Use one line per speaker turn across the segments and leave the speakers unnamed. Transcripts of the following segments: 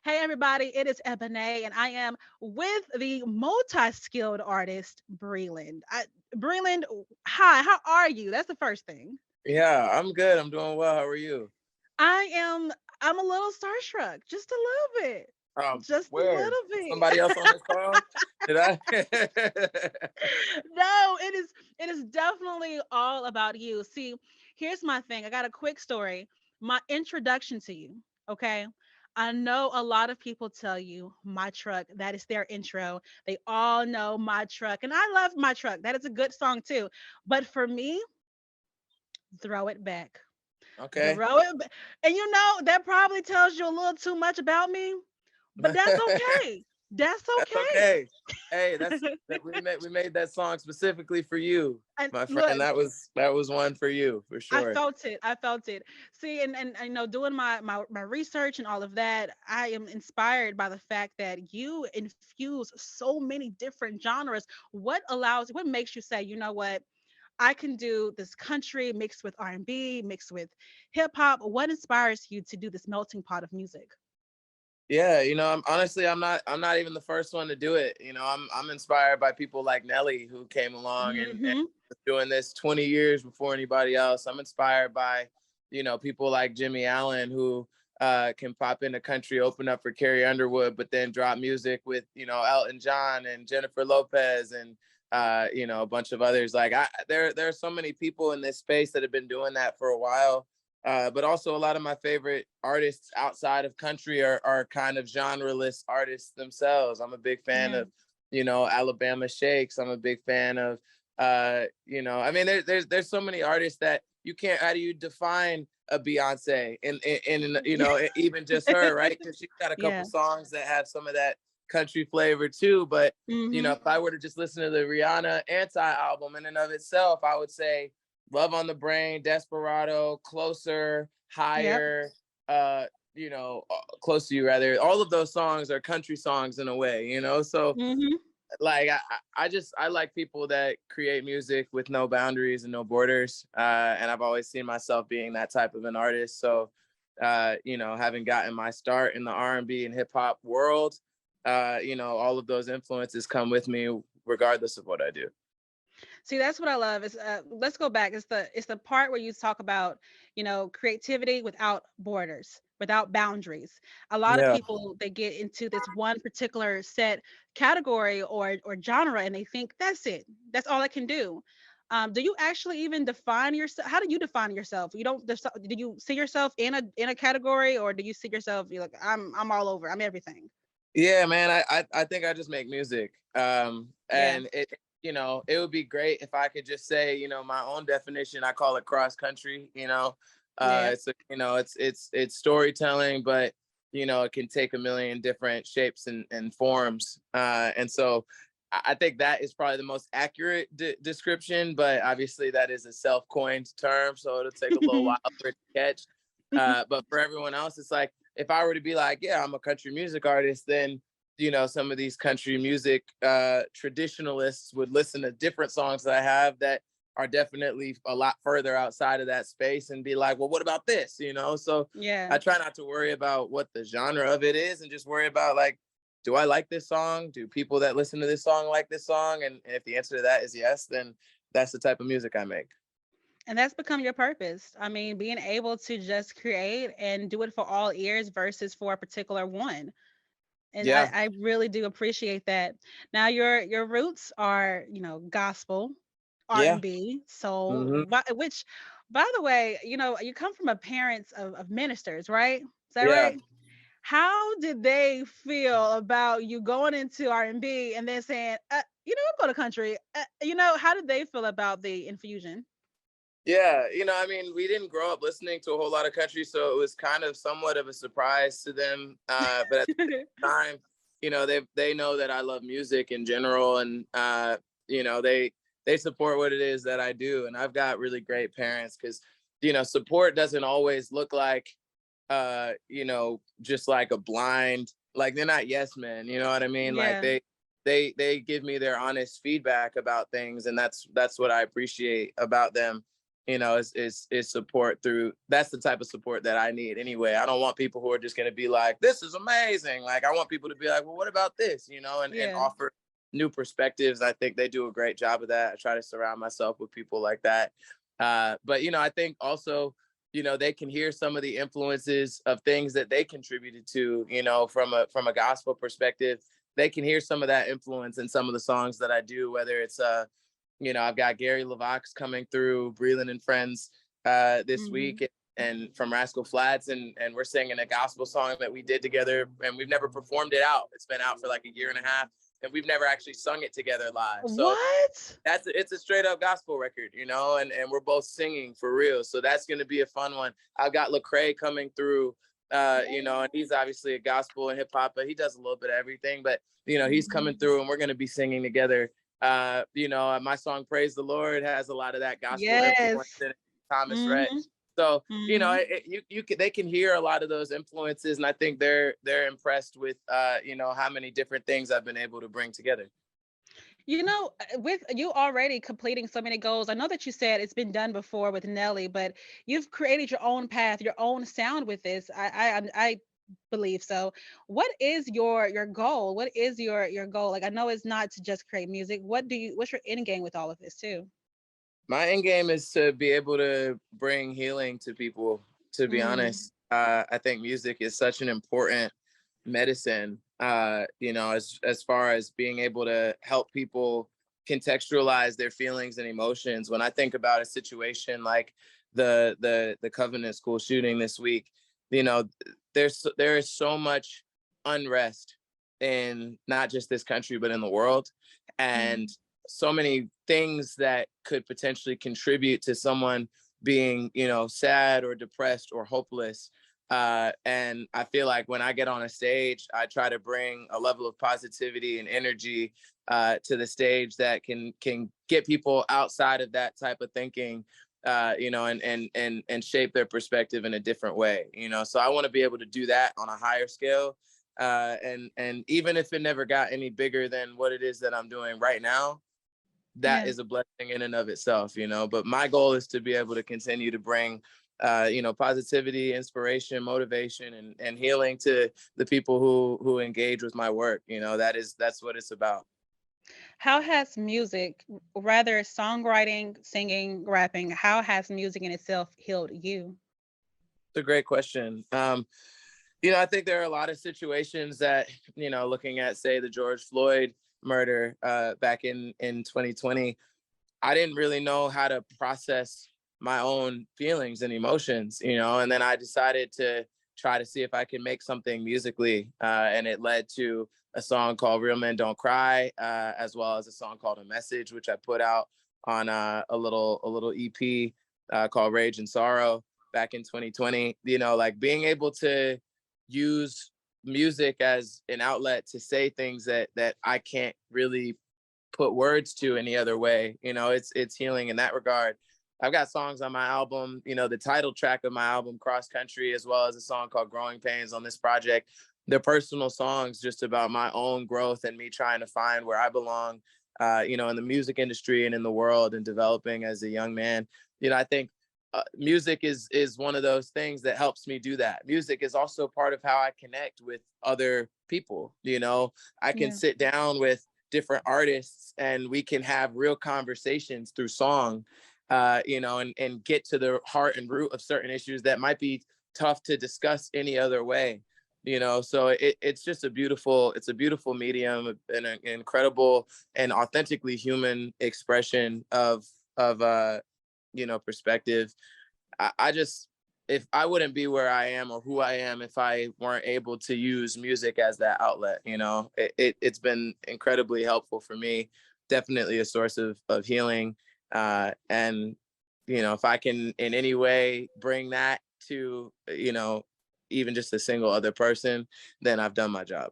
Hey everybody, it is Ebony, and I am with the multi-skilled artist Breland. Breland, hi, how are you? That's the first thing.
Yeah, I'm good. I'm doing well. How are you?
I am I'm a little starstruck, just a little bit. Just a
Where?
little bit.
Somebody else on this call? Did I?
No, it is definitely all about you. See, here's my thing. I got a quick story. My introduction to you, okay? I know a lot of people tell you my truck, that is their intro. They all know my truck, and I love my truck. That is a good song too. But for me, throw it back.
Okay.
Throw it back. And that probably tells you a little too much about me, but that's okay. That's
That's
okay.
okay. Hey, that's that we made that song specifically for you,
And
my friend.
look,
That was one for you for
I
sure.
felt it. I felt it. See, and doing my research and all of that, I am inspired by the fact that you infuse so many different genres. What makes you say, you know what, I can do this country mixed with R&B, mixed with hip hop? What inspires you to do this melting pot of music?
Yeah, I'm not even the first one to do it. I'm inspired by people like Nelly who came along and
Hmm.
was doing this 20 years before anybody else. I'm inspired by, people like Jimmy Allen who can pop in the country, open up for Carrie Underwood, but then drop music with, Elton John and Jennifer Lopez and a bunch of others. Like there are so many people in this space that have been doing that for a while, but also a lot of my favorite artists outside of country are kind of genreless artists themselves. I'm a big fan
Yeah.
of, Alabama Shakes. I'm a big fan of, I mean, there's so many artists that you can't. How do you define a Beyonce and even just her, right? Because she's got a couple
Yeah.
songs that have some of that country flavor too. But
Hmm.
if I were to just listen to the Rihanna Anti album in and of itself, I would say Love on the Brain, Desperado, Closer,
Yep.
Higher, Close to You rather. All of those songs are country songs in a way, So
Hmm.
like I like people that create music with no boundaries and no borders. And I've always seen myself being that type of an artist. So having gotten my start in the R&B and hip hop world, all of those influences come with me regardless of what I do.
See, that's what I love. Is let's go back. It's the part where you talk about, creativity without borders, without boundaries. A lot of
Yeah.
people, they get into this one particular set category or genre, and they think that's it. That's all I can do. Do you actually even define yourself? How do you define yourself? You don't. Do you see yourself in a category, or do you see yourself? You're like, I'm all over. I'm everything.
Yeah, man. I think I just make music.
Yeah.
And it would be great if I could just say, my own definition. I call it cross country.
Yeah.
It's storytelling, but it can take a million different shapes and forms. And so I think that is probably the most accurate description. But obviously, that is a self-coined term, so it'll take a little while for it to catch. But for everyone else, it's like if I were to be like, yeah, I'm a country music artist, then some of these country music traditionalists would listen to different songs that I have that are definitely a lot further outside of that space and be like, well, what about this? So
Yeah.
I try not to worry about what the genre of it is and just worry about like, do I like this song? Do people that listen to this song like this song? And if the answer to that is yes, then that's the type of music I make.
And that's become your purpose. I mean, being able to just create and do it for all ears versus for a particular one. And I,
Yeah.
I really do appreciate that. Now your roots are, gospel,
Yeah.
R&B, soul,
Hmm.
which by the way, you come from a parents of ministers, right? Is that
Yeah.
right? How did they feel about you going into R&B and then saying, I'm going to country? How did they feel about the infusion?
Yeah, I mean, we didn't grow up listening to a whole lot of country, so it was kind of somewhat of a surprise to them. But at the same time, they know that I love music in general, and they support what it is that I do. And I've got really great parents because support doesn't always look like just like a blind, like they're not yes men. You know what I mean? Like
Yeah.
they give me their honest feedback about things, and that's what I appreciate about them. is support through. That's the type of support that I need anyway. I don't want people who are just going to be like, this is amazing. Like, I want people to be like, well, what about this, and
Yeah.
offer new perspectives. I think they do a great job of that. I try to surround myself with people like that. But I think also, they can hear some of the influences of things that they contributed to, from a gospel perspective. They can hear some of that influence in some of the songs that I do, whether it's I've got Gary LaVox coming through, Breland and Friends this
Hmm.
week, and from Rascal Flats, and we're singing a gospel song that we did together, and we've never performed it out. It's been out for like a year and a half, and we've never actually sung it together live. So
What?
it's a straight up gospel record, and we're both singing for real. So that's going to be a fun one. I've got Lecrae coming through, and he's obviously a gospel and hip hop, but he does a little bit of everything. But he's coming
Mhm.
through, and we're going to be singing together. My song "Praise the Lord" has a lot of that gospel influence
Yes.
in it. Thomas Rhett.
Hmm.
So
Hmm.
they can hear a lot of those influences, and I think they're impressed with how many different things I've been able to bring together.
With you already completing so many goals, I know that you said it's been done before with Nelly, but you've created your own path, your own sound with this. I believe so. What is your goal? What is your goal? Like, I know it's not to just create music. What's your end game with all of this too?
My end game is to be able to bring healing to people. To be
Mm,
honest, I think music is such an important medicine. As far as being able to help people contextualize their feelings and emotions. When I think about a situation like the Covenant School shooting this week, you know, there is so much unrest in not just this country but in the world, and
mm,
so many things that could potentially contribute to someone being, sad or depressed or hopeless. And I feel like when I get on a stage, I try to bring a level of positivity and energy to the stage that can get people outside of that type of thinking, and shape their perspective in a different way. So I want to be able to do that on a higher scale. And even if it never got any bigger than what it is that I'm doing right now, that
yeah.
is a blessing in and of itself. But my goal is to be able to continue to bring positivity, inspiration, motivation, and healing to the people who engage with my work. That's what it's about.
How has music, rather songwriting, singing, rapping, how has music in itself healed you?
It's a great question. I think there are a lot of situations that, looking at, say, the George Floyd murder back in 2020, I didn't really know how to process my own feelings and emotions, and then I decided to try to see if I can make something musically. And it led to a song called Real Men Don't Cry, as well as a song called A Message, which I put out on a little EP called Rage and Sorrow back in 2020. Like being able to use music as an outlet to say things that I can't really put words to any other way. It's healing in that regard. I've got songs on my album, the title track of my album, Cross Country, as well as a song called Growing Pains on this project. They're personal songs just about my own growth and me trying to find where I belong, in the music industry and in the world and developing as a young man. I think music is one of those things that helps me do that. Music is also part of how I connect with other people. I can
Yeah.
sit down with different artists and we can have real conversations through song, and get to the heart and root of certain issues that might be tough to discuss any other way. So it's just it's a beautiful medium and an incredible and authentically human expression of perspective. I just, if I wouldn't be where I am or who I am if I weren't able to use music as that outlet. It's been incredibly helpful for me. Definitely a source of healing. And if I can in any way bring that to even just a single other person, then I've done my job.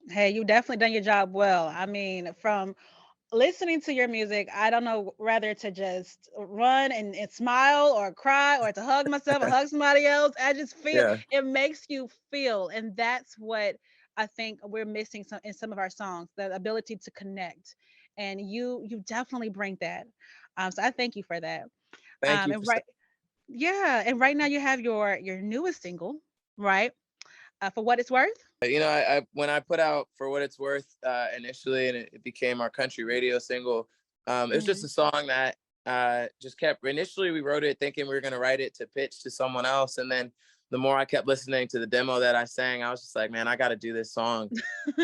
Hey, you definitely done your job well. I mean, from listening to your music, I don't know whether to just run and smile or cry or to hug myself or hug somebody else. I just feel
Yeah.
it makes you feel. And that's what I think we're missing in some of our songs, the ability to connect. And you definitely bring that. So I thank you for that.
Thank you
And
for saying.
right, yeah, and right now you have your newest single, right? For what it's worth.
You know, I when I put out For What It's Worth initially, and it became our country radio single, it was just
Hmm.
a song that just kept. Initially, we wrote it thinking we were going to write it to pitch to someone else, and then the more I kept listening to the demo that I sang, I was just like, man, I got to do this song.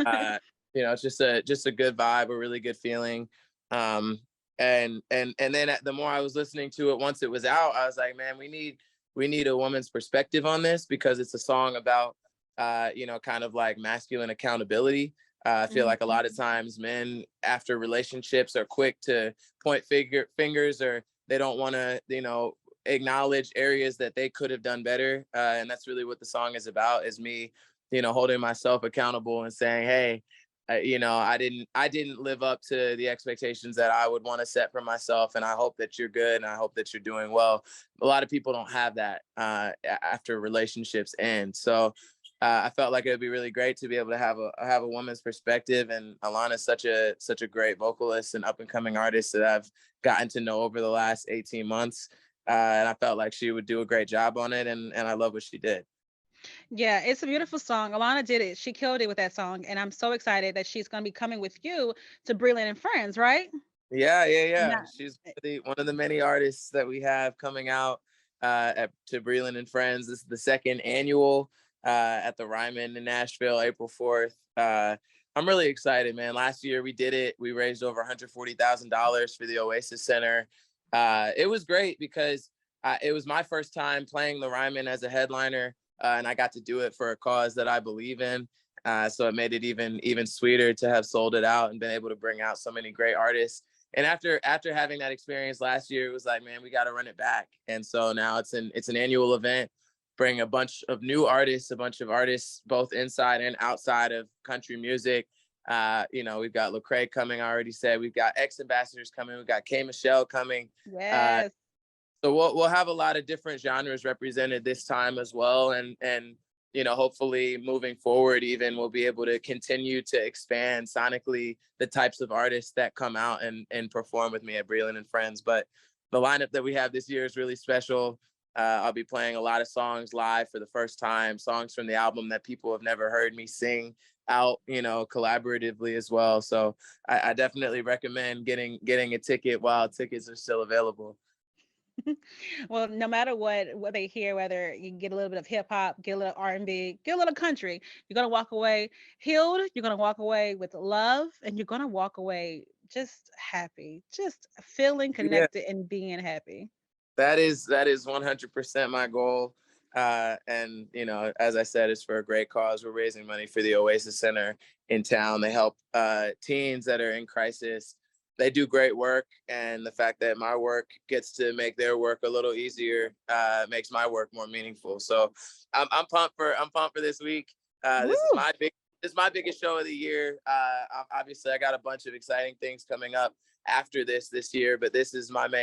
Uh, you know, it's just a good vibe, a really good feeling. Um, and then the more I was listening to it, once it was out, I was like, man, we need a woman's perspective on this because it's a song about you know, kind of like masculine accountability. I feel like a lot of times men after relationships are quick to fingers, or they don't want to, you know, acknowledge areas that they could have done better. And that's really what the song is about, is me, you know, holding myself accountable and saying, hey, you know, I didn't live up to the expectations that I would want to set for myself, and I hope that you're good, and I hope that you're doing well. A lot of people don't have that after relationships end. So I felt like it would be really great to be able to have a woman's perspective. And Alana's such a great vocalist and up and coming artist that I've gotten to know over the last 18 months. And I felt like she would do a great job on it, and I love what she did.
Yeah, it's a beautiful song. Alana did it. She killed it with that song, and I'm so excited that she's going to be coming with you to Breland and Friends, right?
Yeah.
Not,
She's one of the many artists that we have coming out to Breland and Friends. This is the second annual at the Ryman in Nashville, April 4th. I'm really excited, man. Last year we did it. We raised over $140,000 for the Oasis Center. It was great because it was my first time playing the Ryman as a headliner, and I got to do it for a cause that I believe in. So it made it even sweeter to have sold it out and been able to bring out so many great artists. And after having that experience last year, it was like, man, we got to run it back. And so now it's an annual event, bring a bunch of new artists, a bunch of artists both inside and outside of country music. You know, we've got Lecrae coming. I already said we've got X Ambassadors coming. We've got K Michelle coming. Uh,
yes.
so we'll have a lot of different genres represented this time as well, and you know, hopefully moving forward, even we'll be able to continue to expand sonically the types of artists that come out and perform with me at Breland and Friends. But the lineup that we have this year is really special. I'll be playing a lot of songs live for the first time, songs from the album that people have never heard me sing out, you know, collaboratively as well. So I definitely recommend getting a ticket while tickets are still available.
Well, no matter what they hear, whether you get a little bit of hip hop, get a little R&B, get a little country, you're gonna walk away healed. You're gonna walk away with love, and you're gonna walk away just happy, just feeling
Yeah,
connected and being happy.
that is 100% my goal. And you know, as I said, it's for a great cause. We're raising money for the Oasis Center in town. They help teens that are in crisis. They do great work, and the fact that my work gets to make their work a little easier makes my work more meaningful. So I'm pumped for this week. This is
Woo!
my biggest show of the year. Obviously, I got a bunch of exciting things coming up after this year, but this is my main